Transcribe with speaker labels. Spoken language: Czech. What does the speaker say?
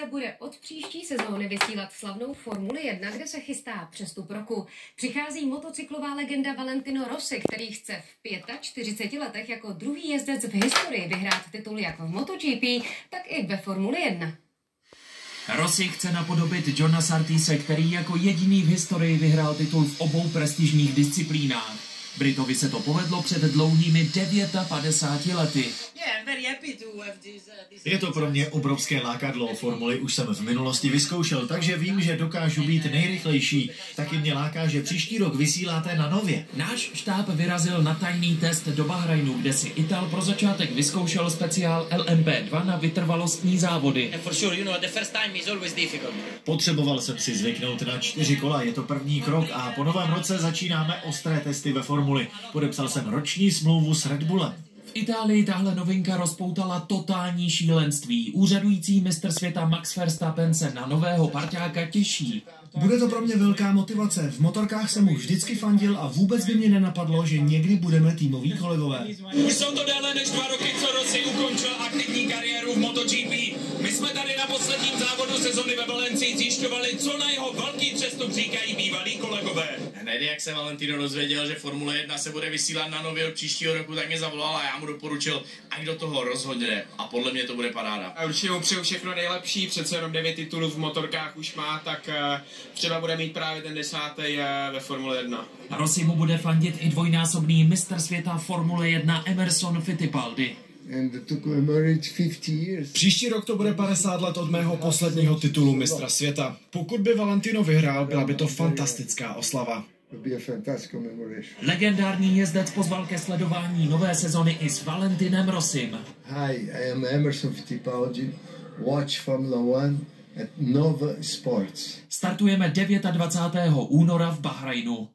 Speaker 1: Bude od příští sezóny vysílat slavnou Formuli 1, kde se chystá přestup roku. Přichází motocyklová legenda Valentino Rossi, který chce v 45 letech jako druhý jezdec v historii vyhrát titul jak v MotoGP, tak i ve Formuli 1.
Speaker 2: Rossi chce napodobit Johna Surteese, který jako jediný v historii vyhrál titul v obou prestižních disciplínách. Britovi se to povedlo před dlouhými 59 lety.
Speaker 3: Je to pro mě obrovské lákadlo. Formuli už jsem v minulosti vyzkoušel, takže vím, že dokážu být nejrychlejší. Taky mě láká, že příští rok vysíláte na Nově.
Speaker 2: Náš štáb vyrazil na tajný test do Bahrajnu, kde si Ital pro začátek vyzkoušel speciál LMP2 na vytrvalostní závody.
Speaker 3: Potřeboval jsem si zvyknout na 4 kola, je to první krok a po novém roce začínáme ostré testy ve Formuli. Podepsal jsem roční smlouvu s Red Bullem.
Speaker 2: V Itálii tahle novinka rozpoutala totální šílenství. Úřadující mistr světa Max Verstappen se na nového parťáka těší.
Speaker 4: Bude to pro mě velká motivace. V motorkách jsem mu vždycky fandil a vůbec by mě nenapadlo, že někdy budeme týmoví kolegové.
Speaker 5: Už jsou to déle než 2 roky, co Rossi ukončil aktivní kariéru v MotoGP. My jsme tady na posledním závodu sezony ve Valencii zjišťovali, co na jeho velký přestup říkají bývalí kolegové.
Speaker 6: Hned jak se Valentino dozvěděl, že Formule 1 se bude vysílat na Nově od příštího roku, tak mě zavolal a já mu doporučil, ať do toho rozhodně. A podle mě to bude paráda.
Speaker 7: A určitě mu přeju všechno nejlepší, přece jenom 9 titulů v motorkách už má, tak třeba bude mít právě ten 10. ve Formule 1.
Speaker 2: Rossi mu bude fandit i dvojnásobný mistr světa Formule 1 Emerson Fittipaldi.
Speaker 4: Příští rok to bude 50 let od mého posledního titulu mistra světa. Pokud by Valentino vyhrál, byla by to fantastická oslava.
Speaker 2: Legendární jezdec pozval ke sledování nové sezony i s Valentinem Rossim.
Speaker 8: Hi, I am Emerson Fittipaldi. Watch Formula 1 at Nova Sports.
Speaker 2: Startujeme 29. února v Bahrajnu.